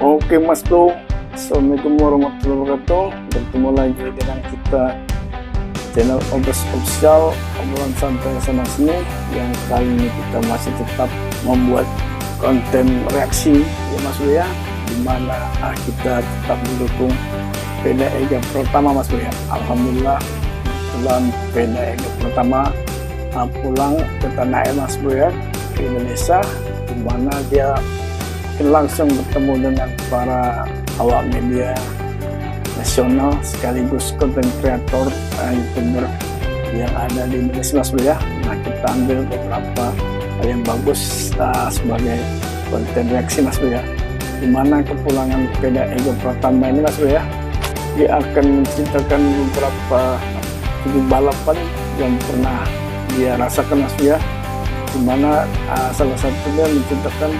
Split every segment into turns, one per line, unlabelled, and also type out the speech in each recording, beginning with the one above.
Oke Mas Bro, Assalamualaikum warahmatullahi wabarakatuh. Bertemu lagi dengan kita channel Obes Official, obrolan santai sana sini. Yang kali ini kita masih tetap membuat konten reaksi ya Mas Bro ya, dimana kita tetap mendukung Peda Ega Pratama Mas Bro ya. Alhamdulillah kebetulan Peda Ega Pratama pulang ke tanah air Mas Bro ya, ke Indonesia, dimana dia langsung bertemu dengan para awak media nasional sekaligus konten kreator YouTuber yang ada di Indonesia Mas Bro ya. Nah, kita ambil beberapa hal yang bagus sebagai konten reaksi Mas Bro ya, dimana kepulangan Peda Ega Pratama ini Mas Bro ya, dia akan menceritakan beberapa balapan yang pernah dia rasakan Mas Bro ya, dimana salah satunya menceritakan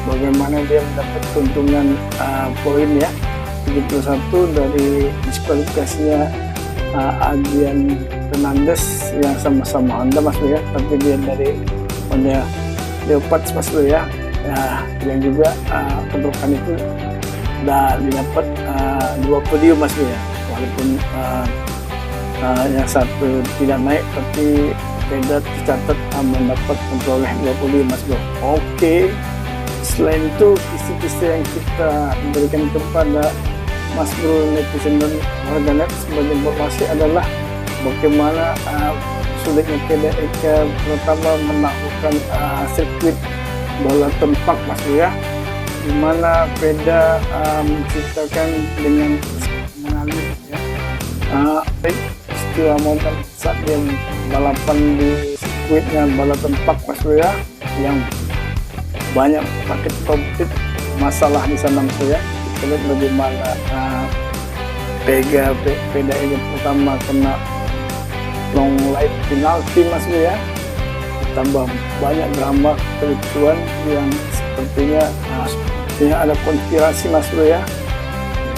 bagaimana dia mendapat keuntungan poin ya 71 dari diskualifikasinya Adrian Fernandez yang sama-sama Honda Mas Bro ya, tapi dia dari Honda Leopard Mas Bro ya. Nah, yang juga kedudukan itu udah didapat 2 podium Mas Bro ya, walaupun yang satu tidak naik, tapi Peda tercatat mendapat memperoleh 2 podium Mas Bro. Oke. Selain itu, kisi-kisi yang kita berikan kepada Mas Bro netizen dan warganet sebagai informasi adalah bagaimana sulitnya Peda Ega Pratama menaklukkan sirkuit bola tempat Mas Bro ya, dimana Peda menciptakan dengan mengalir ya, istilah momen saat dia balapan di sirkuitnya bola tempat Mas Bro ya, yang banyak paket konflik masalah di sana Mas Bro ya. Kita lihat bagaimana Peda Ega Pratama kena long light penalti Mas Bro ya, tambah banyak drama kelucuan yang sepertinya ada konspirasi Mas Bro ya,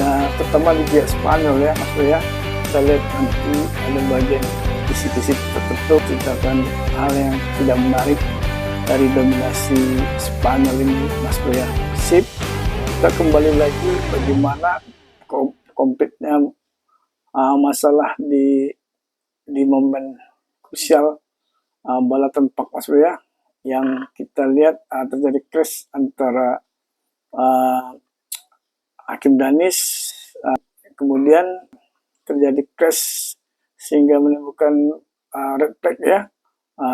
dan terutama di pihak Spanyol ya Mas Bro ya. Kita lihat nanti ada bagian kisi-kisi tertentu ceritakan hal yang tidak menarik dari dominasi Spanyol ini Mas Bro ya. Sip, kita kembali lagi bagaimana konfliknya masalah di momen krusial balapan tempat Mas Bro ya, yang kita lihat terjadi crash antara Hakim Danis, kemudian terjadi crash sehingga menimbulkan red flag ya,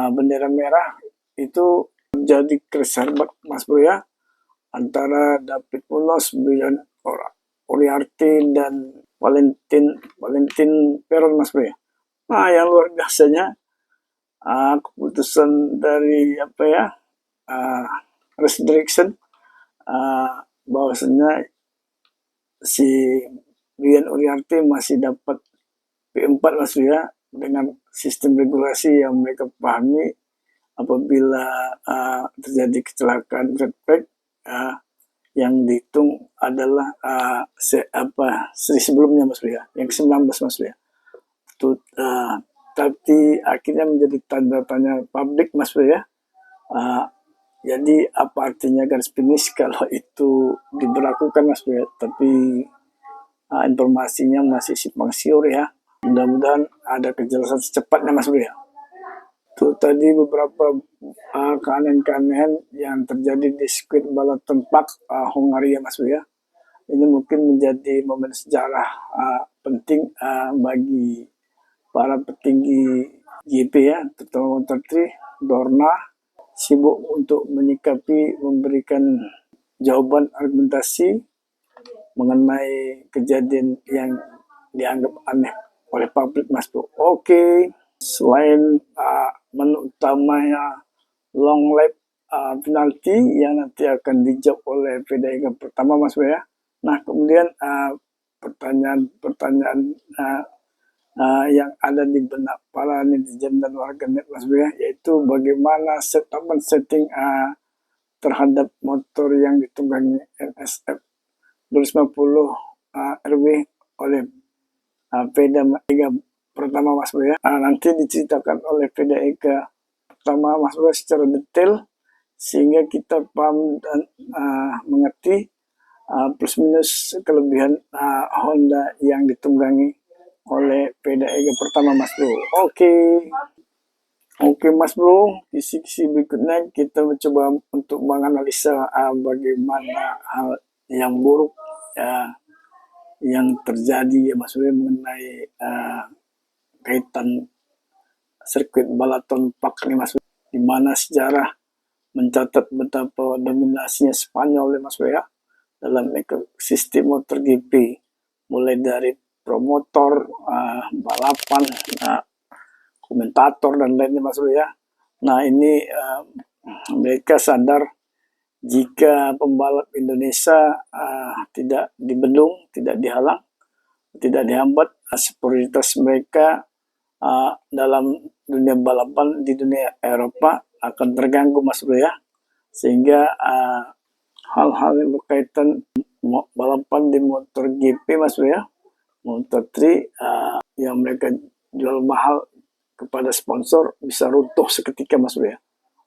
bendera merah. Itu terjadi crash hebat Mas Bro ya, antara David Munoz, Brian Uriarte dan Valentin Peron Mas Bro ya. Nah, yang luar biasanya keputusan dari race direction bahwasanya si Brian Uriarte masih dapat P4 Mas Bro ya, dengan sistem regulasi yang mereka pahami. Apabila terjadi kecelakaan red flag yang dihitung adalah seri sebelumnya Mas Bro ya, yang ke-19 Mas Bro ya. Tapi akhirnya menjadi tanda tanya publik Mas Bro ya. Jadi apa artinya garis finish kalau itu diberlakukan Mas Bro ya, tapi informasinya masih simpang siur ya. Mudah-mudahan ada kejelasan secepatnya Mas Bro ya. Itu tadi beberapa keanehan-keanehan yang terjadi di sirkuit balap tempat Hongaria Mas Bro ya. Ini mungkin menjadi momen sejarah penting bagi para petinggi GP ya, terutama Moto3. Dorna sibuk untuk menyikapi, memberikan jawaban argumentasi mengenai kejadian yang dianggap aneh oleh publik Mas Bro. Oke. Selain menu utamanya long lap penalti yang nanti akan dijawab oleh Peda Ega Pratama Mas Bro ya. Nah, kemudian pertanyaan yang ada di benak para netizen dan warganet Mas Bro ya, yaitu bagaimana setting terhadap motor yang ditunggangi NSF 250 RW oleh Peda Ega Pratama Mas Bro ya. Nanti diceritakan oleh Peda Ega Pratama Mas Bro secara detail sehingga kita paham dan mengerti plus minus kelebihan Honda yang ditunggangi oleh PDIG pertama Mas Bro. Oke Mas Bro, di sisi berikutnya kita mencoba untuk menganalisa bagaimana hal yang buruk yang terjadi ya Mas Bro mengenai kaitan sirkuit Balaton Park nih Mas Bro, di mana sejarah mencatat betapa dominasinya Spanyol ya Mas Bro ya dalam ekosistem MotoGP, mulai dari promotor, balapan, komentator dan lainnya Mas Bro ya. Nah ini mereka sadar jika pembalap Indonesia tidak dibendung, tidak dihalang, tidak dihambat, prioritas mereka dalam dunia balapan di dunia Eropa akan terganggu Mas Bro ya. Sehingga hal-hal yang berkaitan balapan di MotoGP Mas Bro ya, Moto3 yang mereka jual mahal kepada sponsor bisa runtuh seketika Mas Bro ya.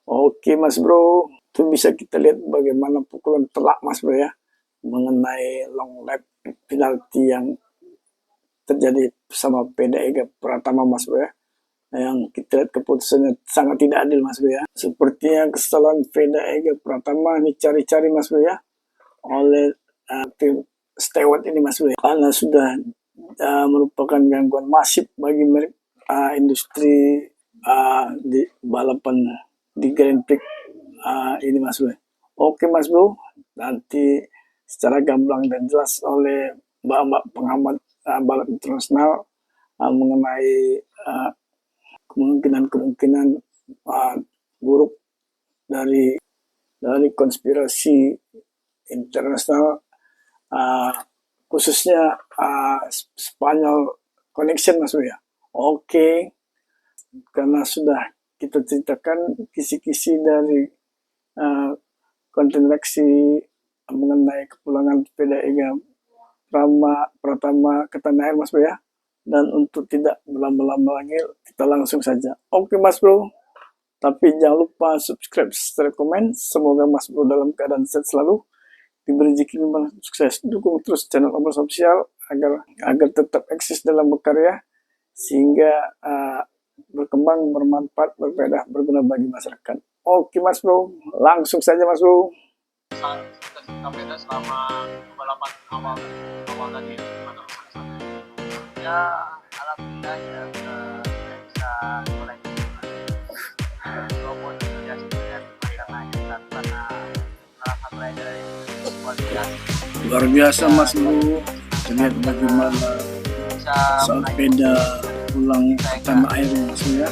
Oke Mas Bro, itu bisa kita lihat bagaimana pukulan telak Mas Bro ya mengenai long lap penalti yang terjadi bersama PDIG Pratama Mas Bro ya, yang kita lihat keputusannya sangat tidak adil Mas Bro ya. Sepertinya kesalahan PDIG Pratama dicari-cari Mas Bro ya oleh tim Stewart ini Mas Bro ya, karena sudah merupakan gangguan masif bagi industri di balapan di Grand Prix ini Mas Bro. Oke Mas Bro, nanti secara gamblang dan jelas oleh mbak-mbak pengamat balap internasional mengenai kemungkinan buruk dari konspirasi internasional, khususnya Spanyol Connection Mas Bro ya. Oke, karena sudah kita ceritakan kisi-kisi dari konten reaksi mengenai kepulangan PDIG Pratama ke tanah air Mas Bro ya. Dan untuk tidak berlama-lama lagi, kita langsung saja. Oke Mas Bro, tapi jangan lupa subscribe, serta komen. Semoga Mas Bro dalam keadaan sehat selalu, diberi rezeki sukses. Dukung terus channel Obras Official agar tetap eksis dalam berkarya, sehingga berkembang, bermanfaat, berfaedah, berguna bagi masyarakat. Oke Mas Bro, langsung saja Mas Bro.
Beda selama balapan awal tadi ya, alhamdulillah ya bisa mulai walaupun ya sebenarnya karena salah satu dari kualitas
luar biasa Mas Bro, terlihat bagaimana saat beda pulang ke tanah air Mas Bro ya.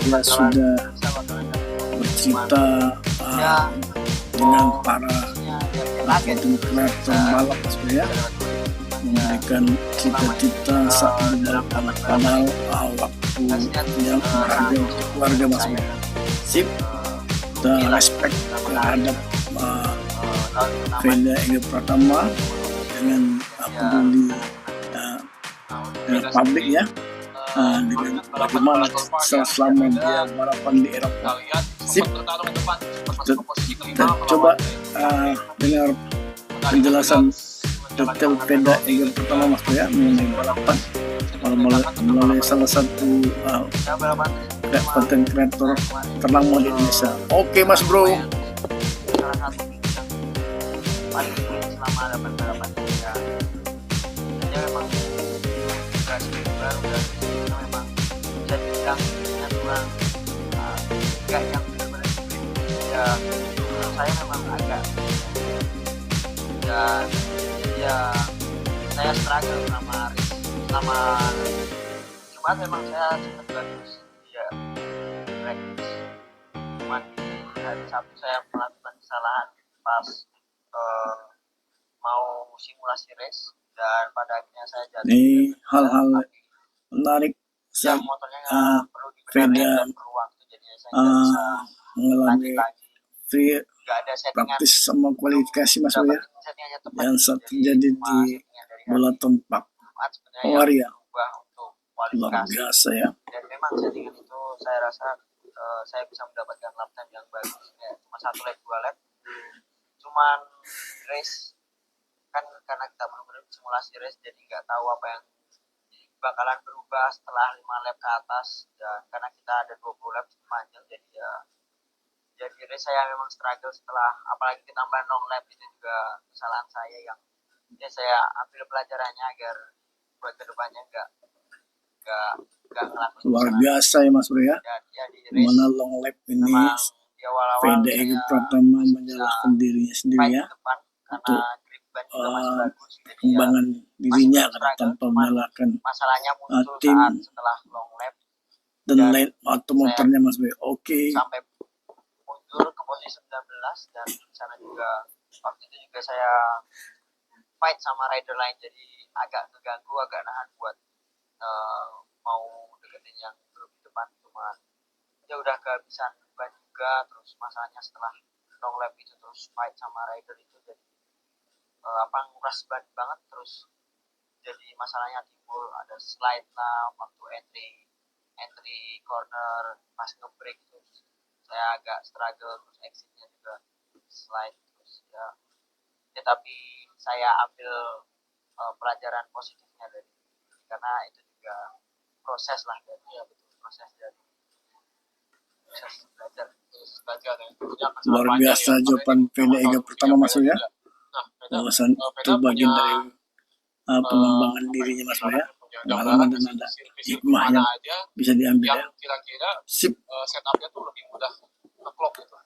Dia sudah bercerita dengan para kreator balap Mas Bro ya, memberikan cita-cita saat balapan, padahal waktu yang berharga untuk keluarga Mas Bro. Sip, kita respect terhadap PDIG Pratama dengan peduli publik ya, dengan bagaimana selama dia balapan di Eropa. Sip, kita coba dengar penjelasan detail PDIG Pratama Mas Bro ya mengenai balapan melalui salah satu konten kreator ternama di Indonesia. Oke Mas Bro.
Salah satu yang paling selama balapan ya, dia memang generasi baru dan kita memang bisa dibilang kurang enggak yang benar-benar ya, menurut saya memang agak dan ya saya struggle sama cuma memang saya sempat bagus ya practice, cuman di hari Sabtu saya melakukan kesalahan pas mau simulasi race dan pada akhirnya saya jatuh.
Ini hal-hal menarik
ya,
saat
motornya perlu
Veda
dan perlu waktu, jadinya saya nggak bisa
mengalami free
nggak ada settingan
praktis sama kualifikasi Mas Bro ya,
settingannya tepat
yang saat terjadi di Balaton Park Waria.
Untuk
Luar
kualifikasi
biasa ya.
dan memang settingan itu saya rasa saya bisa mendapatkan lap time yang bagus ya, cuma 1 lap 2 lap cuman race kan, karena kita belum simulasi race jadi nggak tahu apa yang bakalan berubah setelah 5 lap ke atas, dan karena kita ada 20 lap sepanjang, jadi race saya memang struggle setelah, apalagi ditambah long lap, itu juga kesalahan saya yang ya saya ambil pelajarannya agar buat kedepannya nggak ngelakuin
Luar
kesalahan.
biasa ya Mas Bro ya.
Ya di race
Mana long lap ini
memang di awal-awal
VD
saya
Pratama
masih bisa
menyalahkan dirinya sendiri
fight
ya
di depan karena
untuk
grip ban juga masih bagus, jadi ya
pengembangan
masih
dirinya
belum
kan
struggle,
tanpa
cuman
menyalahkan
masalahnya muncul
tim
saat setelah long lap
dan
dan
lain atau motornya Mas Bro. Oke.
sampai mundur ke posisi 19, dan di sana juga waktu itu juga saya fight sama rider lain, jadi agak keganggu, agak nahan buat mau deketin yang lebih depan, cuman ya udah kehabisan ban juga. Terus masalahnya setelah long lap itu terus fight sama rider itu, jadi nguras ban banget, terus jadi masalahnya timbul ada slide lah waktu entry corner pas ngebrake itu saya agak struggle, terus exitnya juga slide, terus ya tapi saya ambil pelajaran positifnya dari, karena itu juga proses lah dari proses belajar ya.
Luar biasa jawaban VD Ega pertama Mas Bro ya. Wawasan itu bagian dari pengembangan dirinya Mas Bro ya. Pengalaman dan ada hikmah yang bisa diambil ya.
Kira-kira
Sip.
setupnya tuh lebih mudah ngeklop gitu,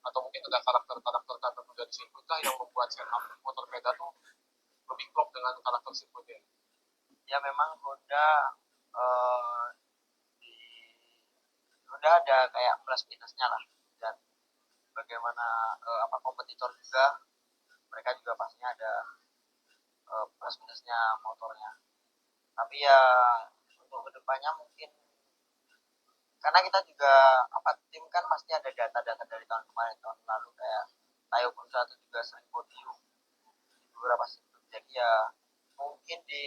atau mungkin ada karakter tertentu dari sirkuit lah yang membuat setup motor sepeda tuh lebih klop dengan karakter sirkuitnya.
Ya memang Honda di Honda ada kayak plus minusnya lah, dan bagaimana kompetitor juga, mereka juga pastinya ada plus minusnya motornya. Tapi ya untuk kedepannya mungkin, karena kita juga tim kan pasti ada data-data dari tahun kemarin, tahun lalu, kayak Tayo Pursa itu juga sering podium di beberapa sirkuit, jadi ya mungkin di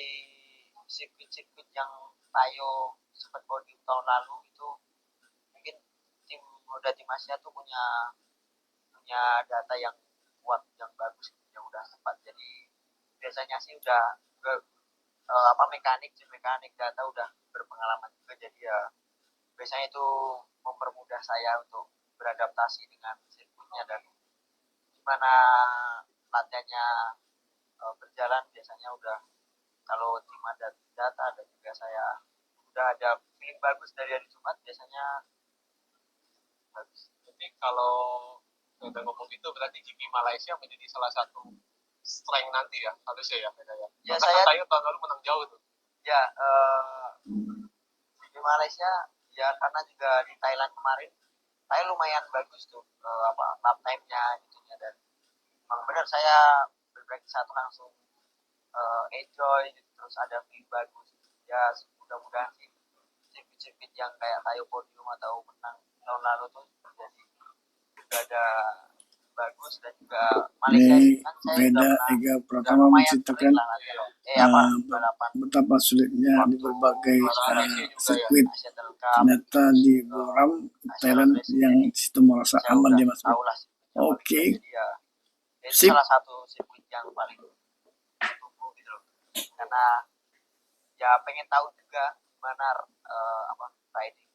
sirkuit-sirkuit yang Tayo sempat podium tahun lalu itu mungkin tim Honda Tim Asia tuh punya data yang kuat, yang bagus, yang udah sempat, jadi biasanya sih udah mekanik data udah berpengalaman juga, jadi ya biasanya itu mempermudah saya untuk beradaptasi dengan sirkuitnya, dan gimana latihannya berjalan. Biasanya udah kalau tim ada data, dan juga saya udah ada feeling bagus dari hari Jumat, biasanya bagus.
Jadi kalau udah ngomong gitu, berarti GP Malaysia menjadi salah satu strength nanti ya, harusnya ya beda ya.
Ya
saya tahun lalu menang jauh tuh.
Ya di Malaysia ya, karena juga di Thailand kemarin saya lumayan bagus tuh lap time-nya gitu ya, dan benar saya berbreak satu langsung enjoy gitu, terus ada feel bagus ya. Mudah-mudahan sih sirkuit yang kayak Tayo podium atau menang tahun lalu tuh jadi juga ada bagus, dan juga Malaysia
kan saya beda Ega pertama menceritakan betapa sulitnya di berbagai sirkuit. Ternyata di Buram Thailand yang sistem merasa aman dia Mas. Oke.
Sip. Salah satu sirkuit yang paling tunggu gitu loh, karena ya pengen tahu juga gimana riding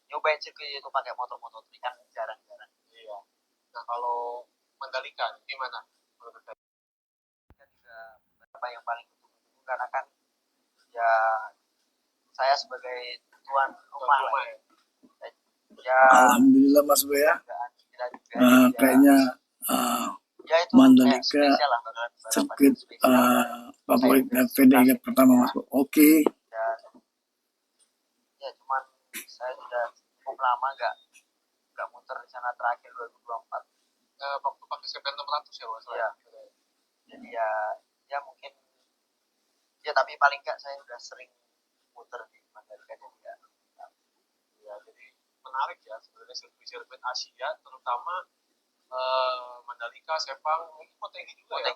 nyobain sirkuit itu pakai motor-motor kan jarang-jarang.
Iya. Nah kalau Mandalika gimana menurut saya?
Kan juga beberapa yang paling ditunggu, karena kan ya saya sebagai tuan rumah ya.
Alhamdulillah Mas Bro ya. Kayaknya Mandalika sirkuit favoritnya VD pertama Mas Bro. Oke.
Ya cuman saya sudah cukup lama nggak muter di sana, terakhir 2024
waktu pakai CB 600 ya Mas.
Ya. Jadi ya mungkin ya, tapi paling nggak saya udah sering muter di Mandalika, jadi
ya jadi menarik ya sebenarnya sirkuit Asia, terutama Mandalika, Sepang, mungkin Motegi juga ya.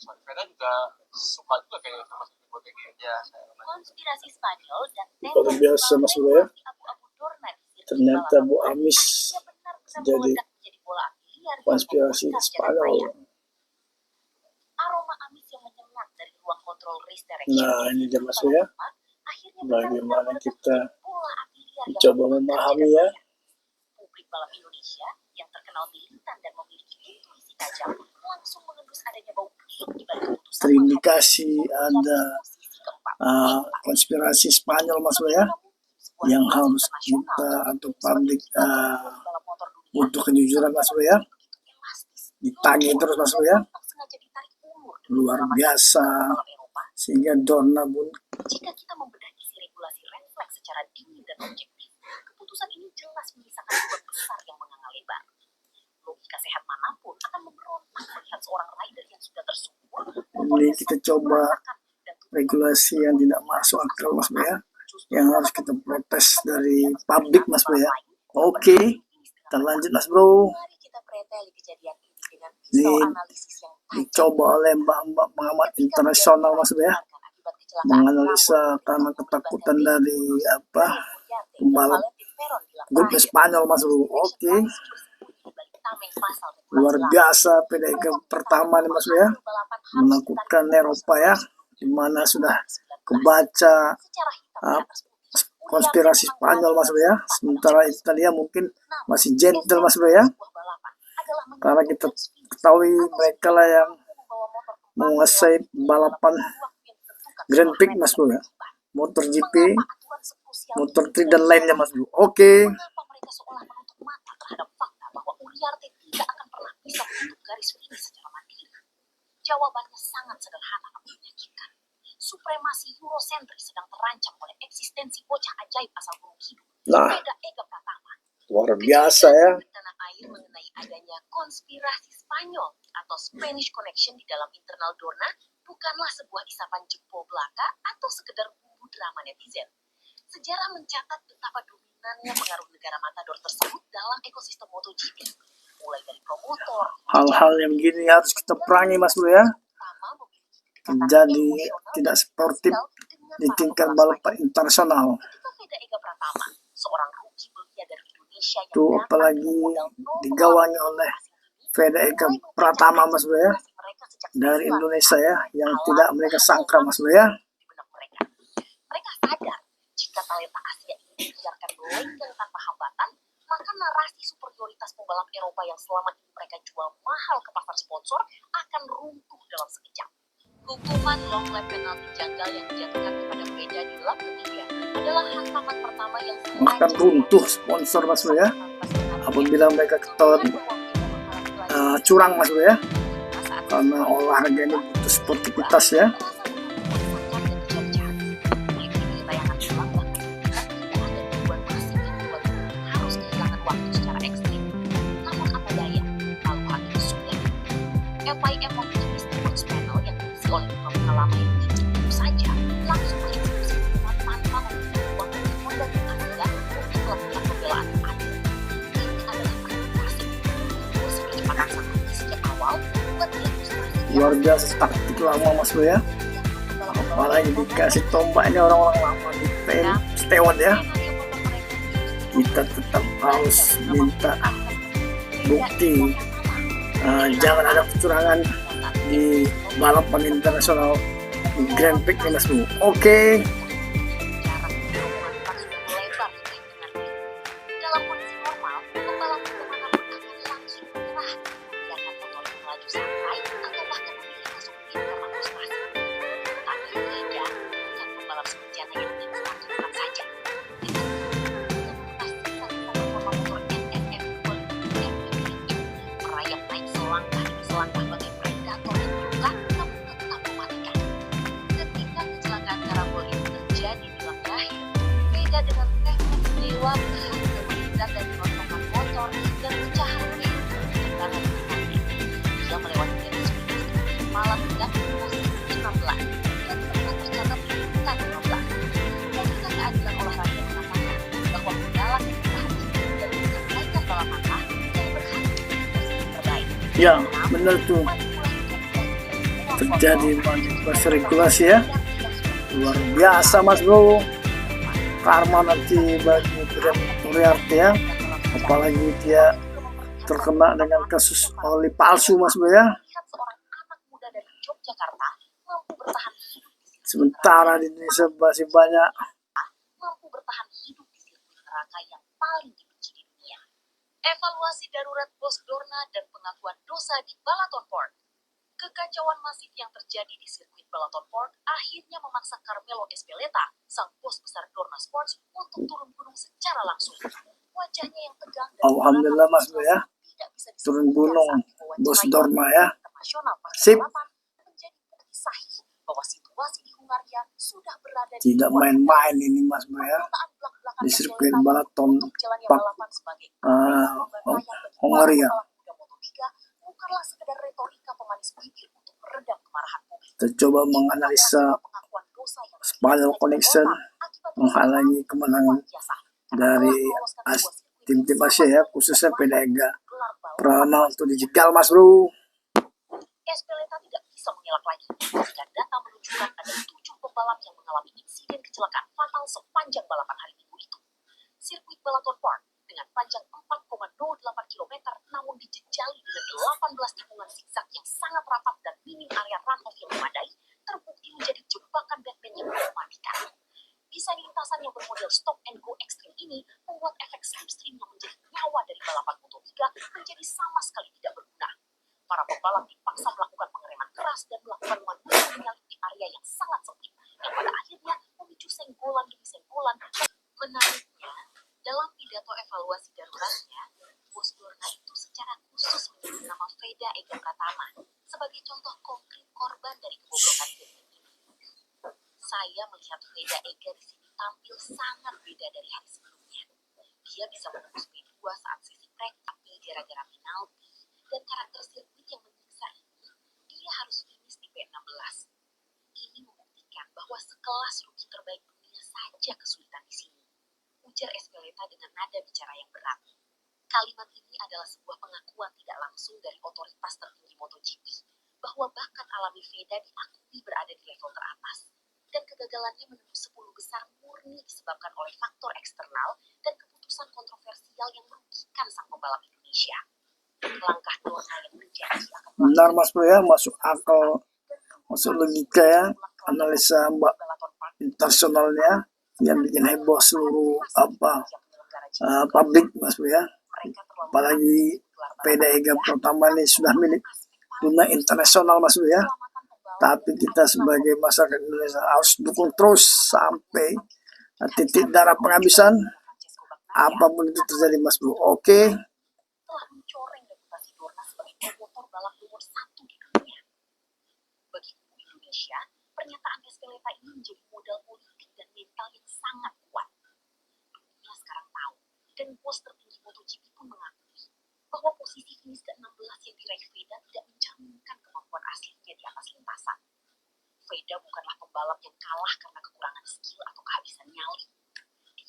Sepeda juga suka juga kayaknya sama sirkuit Motegi ya.
Konspirasi Spanyol dan
luar biasa Mas Bro ya. Ternyata Bu Amis jadi
liar yang
konspirasi
membungkam jalan
Spanyol.
raya. Aroma amis yang menyengat dari ruang kontrol race direction
Nah, ini dia Mas ya,
akhirnya
bagaimana
benar-benar
kita
meledak bola api liar yang
coba
membakar
memahami
jalan
ya.
raya. Publik balap Indonesia yang terkenal militan dan memiliki intuisi tajam langsung mengendus adanya bau busuk di balik keputusan
Terindikasi
menghadapi
ada
posisi keempat.
konspirasi Spanyol Mas ya, yang harus kita atau publik untuk kejujuran Mas ya, ditagih terus Mas ya, luar biasa, sehingga Dorna pun
Jika kita membedah isi regulasi refleks secara dingin dan objektif, keputusan ini jelas menyisakan lubang besar yang menganga lebar. Logika sehat manapun akan memberontak melihat seorang rider yang sudah tersungkur.
ini kita coba regulasi yang tidak masuk akal Mas ya, yang harus kita protes dari publik Mas ya. Oke, kita lanjut Mas Bro.
Mari kita preteli kejadian ini dengan
Ini
pisau analisis yang tajam.
dicoba oleh mbak-mbak pengamat internasional Mas ya, menganalisa karena ketakutan dari pembalap grup Spanyol Mas Bro. Oke, luar biasa PDK pertama nih Mas ya, melakukan Eropa ya, dimana sudah kebaca konspirasi Spanyol Mas ya, sementara Italia mungkin masih gentle Mas ya, karena kita ketahui mereka lah yang menguasai balapan Grand Prix Mas Bro ya, motor GP, motor 3 dan lainnya Mas Bro. Oke.
Mengapa mereka seolah menutup mata terhadap fakta bahwa Uriarte tidak akan pernah bisa menutup garis finish secara mandiri? Jawabannya sangat sederhana namun menyakitkan. Supremasi Eurosentris sedang terancam oleh eksistensi bocah ajaib asal gunung hidup.
Nah,
Veda Ega Pratama.
luar biasa ya.
Di tanah air mengenai adanya konspirasi Spanyol atau Spanish Connection di dalam internal Dorna bukanlah sebuah isapan jempol belaka atau sekedar bumbu drama netizen. Sejarah mencatat betapa dominannya pengaruh negara matador tersebut dalam ekosistem MotoGP. Mulai dari promotor,
Hal-hal yang gini harus kita perangi Mas Bro ya. Jadi tidak sportif di tingkat balapan internasional.
Ketika Veda Ega Pratama, seorang rookie belia dari Indonesia yang
Tuh
datang
apalagi
dengan modal nol
digawangi oleh Veda Eka Pratama Mas Bro ya,
mereka sejak
dari
9
Indonesia ya, yang tidak mereka sangka Mas Bro ya.
di benak mereka. Mereka sadar jika talenta Asia ini dibiarkan melenggang tanpa hambatan, maka narasi superioritas pembalap Eropa yang selama ini mereka jual mahal ke pasar sponsor akan runtuh dalam sekejap. Hukuman long lap penalti janggal yang dijatuhkan kepada Veda di lap ketiga adalah hantaman pertama yang
Akan runtuh sponsor Mas Bro ya, apabila mereka ketahuan curang Mas Bro ya, karena olahraga ini butuh sportivitas ya.
FIM memiliki Sports Panel yang diisi oleh pengalaman yang tentu saja langsung mengeksekusi hukuman tanpa memiliki uang dan modal yang ada untuk melakukan pembelaan adil. Ini adalah praktik kursi kecepatan sang rookie sejak awal buat dia
Luar biasa taktik lama Mas Bro ya, apalagi dikasih tombaknya orang-orang lama di steward ya. Kita tetap harus minta bukti, jangan ada kecurangan di balapan internasional di Grand Prix ini Mas Bro. Oke.
Dalam kondisi normal, pembalap kemanapun akan langsung menyerah, membiarkan motor melaju santai atau bahkan memilih masuk pit karena frustrasi. Tapi Veda bukan pembalap sebenarnya yang instan saja. Motor NSF 2000 yang dimiliki merayap naik selangkah demi selangkah bagai predator yang terluka namun tetap mematikan. Ketika kecelakaan karambol itu terjadi di lap terakhir, Veda dengan teknik dewa berhasil menghindar dari rontokan motor dan pecahan rim di tangan kirinya. Dia melewati garis finish malam hingga posisi 16 dan pernah tercatat di urutan 15. Logika keadilan olahraga mengatakan bahwa pembalap yang berhasil dan menyelesaikan balapanlah yang berhasil di posisi terbaik.
Ya, benar tuh. Terjadi manipulasi regulasi ya. Luar biasa Mas Bro. Karma nanti bagi Uriarte ya. Apalagi dia terkena dengan kasus oli palsu Mas Bro ya.
Lihat seorang anak muda dari Yogyakarta mampu bertahan hidup di sirkuit
Sementara di Indonesia masih banyak
mampu bertahan hidup di sirkuit neraka yang paling dibenci di dunia. Evaluasi darurat bos Dorna dan pengakuan dosa di Balaton Park. Kekacauan masif yang terjadi di sirkuit Balaton Park akhirnya memaksa Carmelo Ezpeleta, sang bos besar Dorna Sports, untuk turun gunung secara langsung. Wajahnya yang tegang dan
Alhamdulillah Mas Bro ya,
tidak bisa
turun
disebutkan
gunung
saat diwawancarai
bos Dorna ya.
internasional pasca
Sip.
balapan menjadi bukti sahih bahwa situasi di Hungaria sudah berada di
Tidak
luar
main-main ini Mas Bro ya.
pernyataan belak-belakan
Di
Ezpeleta
sirkuit Balaton
untuk jalannya
Park,
balapan sebagai arena pembantaian bagi
Hungaria.
para pembalap muda Moto3 bukanlah sekedar retorika pemanis bibir untuk meredam kemarahan publik.
Kita coba menganalisa
Pengakuan dosa yang
Spanyol Connection
akibat
menghalangi kemenangan
biasa
dari tim-tim Asia ya, khususnya Pedega Prana untuk dijegal Mas Bro.
Ezpeleta tidak bisa mengelak lagi jika data menunjukkan ada 7 pembalap yang mengalami insiden kecelakaan fatal sepanjang balapan hari Minggu itu. Sirkuit Balaton Park dengan panjang 4,08 km namun dijejali dengan 18 tikungan zigzag yang sangat rapat dan minim area runoff yang memadai, terbukti menjadi jebakan Batman yang mematikan. Desain lintasan yang bermodel stop and go ekstrim ini membuat efek slipstream yang menjadi nyawa dari balapan Moto3 menjadi sama sekali tidak berguna. Para pembalap dipaksa melakukan pengereman keras dan melakukan manuver menyalip di area yang sangat sempit, yang pada akhirnya memicu senggolan demi senggolan. Menariknya, dalam pidato evaluasi daruratnya, bos Dorna itu secara khusus menyebut nama Veda Ega Pratama sebagai contoh konkret korban dari kebobrokan sirkuit ini. Saya melihat Veda Ega di sini tampil sangat beda dari hari sebelumnya. Dia bisa menembus P2 saat sesi track, tapi gara-gara penalti dan karakter sirkuit yang menyiksa ini, dia harus finish di P16. Ini membuktikan bahwa sekelas rookie terbaik dunia saja kesulitan di sini, ujar Ezpeleta dengan nada bicara yang berat. Kalimat ini adalah sebuah pengakuan tidak langsung dari otoritas tertinggi MotoGP bahwa bakat alami Veda diakui berada di level teratas, dan kegagalannya menembus 10 besar murni disebabkan oleh faktor eksternal dan keputusan kontroversial yang merugikan sang pembalap Indonesia. Langkah Dorna yang berjanji akan
Benar Mas Bro ya, masuk akal, masuk logika ya, analisa Mbak internasionalnya yang bikin heboh seluruh publik Mas Bro ya. Apalagi Pedega Pratama ini sudah milik dunia internasional Mas Bro ya. Tapi kita sebagai masyarakat Indonesia harus dukung terus sampai titik darah penghabisan apapun itu terjadi Mas Bro. Oke.
telah mencoreng reputasi Dorna sebagai promotor balap nomor 1 di dunia. Bagi kubu Indonesia, pernyataan Ezpeleta ini menjadi modal politik dan mental yang sangat kuat. Dunia sekarang tahu, dan bos tertinggi MotoGP pun mengakui bahwa posisi finish ke-16 yang diraih Veda tidak mencerminkan kemampuan aslinya di atas lintasan. Veda bukanlah pembalap yang kalah karena kekurangan skill atau kehabisan nyali.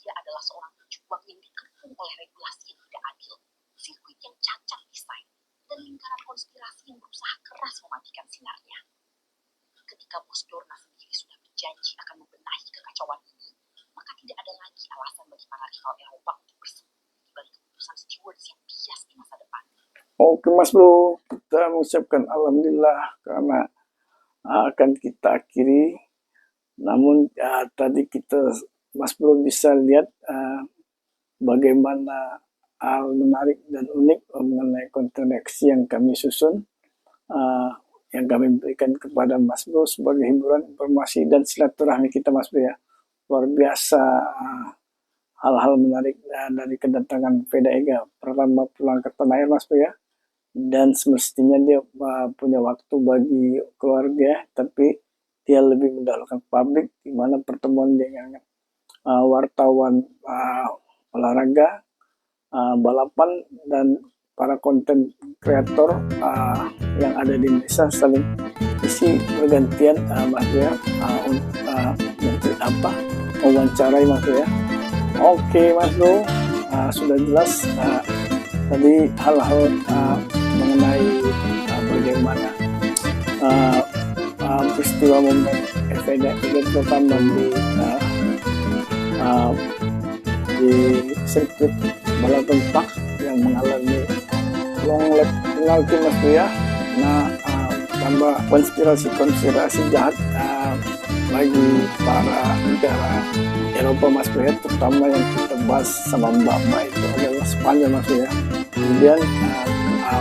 Dia adalah seorang pejuang yang dikepung oleh regulasi yang tidak adil, sirkuit yang cacat desain, dan lingkaran konspirasi yang berusaha keras mematikan sinarnya. Ketika bos Dorna sendiri sudah berjanji akan membenahi kekacauan ini, maka tidak ada lagi alasan bagi para rival Eropa untuk bersembunyi di balik keputusan stewards yang bias di masa depan.
Oke Mas Bro, kita mengucapkan alhamdulillah karena akan kita akhiri. Namun tadi kita Mas Bro bisa lihat bagaimana hal menarik dan unik mengenai konten reaksi yang kami susun, yang kami berikan kepada Mas Bro sebagai hiburan, informasi, dan silaturahmi kita Mas Bro ya. Luar biasa hal-hal menarik dari kedatangan Veda Ega Pratama pulang ke tanah air Mas Bro ya. Dan semestinya dia punya waktu bagi keluarga, tapi dia lebih mendahulukan publik, di mana pertemuan dengan wartawan olahraga, balapan, dan para konten kreator yang ada di Indonesia saling isi bergantian Mas Bro ya, wawancarai Mas Bro ya. Oke Mas Bro, sudah jelas tadi hal-hal mengenai bagaimana peristiwa momen Veda Ega Pratama di sirkuit Balaton Park yang mengalami long leg penalti Mas Bro ya. Nah, tambah konspirasi jahat bagi para negara Eropa Mas Bro ya, terutama yang kita bahas sama Mbak itu adalah Spanyol Mas Bro ya. Kemudian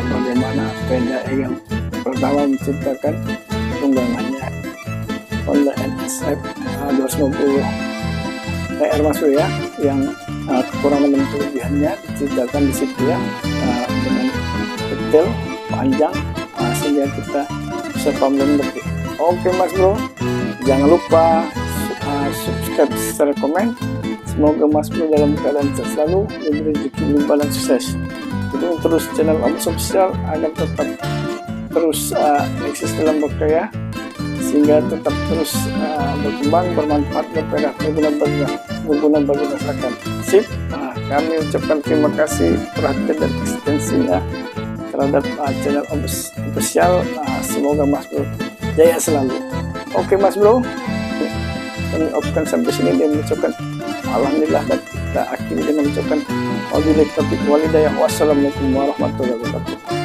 bagaimana Veda yang pertama menciptakan tunggangannya Honda NSF 250 TR Mas Bro ya, yang kekurangan dan kelebihannya diceritakan di situ ya, dengan detail panjang, sehingga kita bisa paham dan ngerti. Oke Mas Bro, jangan lupa subscribe, share, komen. Semoga Mas Bro dalam keadaan sehat selalu, diberi rezeki, limpah dan sukses. Dukung terus channel Obes Official agar tetap terus eksis dalam berkarya, sehingga tetap terus berkembang, bermanfaat, berguna bagi masyarakat. Sip. Kami ucapkan terima kasih perhatian dan eksistensinya terhadap channel Obes Official. Semoga Mas Bro jaya selalu. Oke Mas Bro, kami opkan sampai sini dan mengucapkan alhamdulillah, dan kita akhiri dengan mengucapkan wabillahi taufiq walhidayah. Wassalamualaikum warahmatullahi wabarakatuh.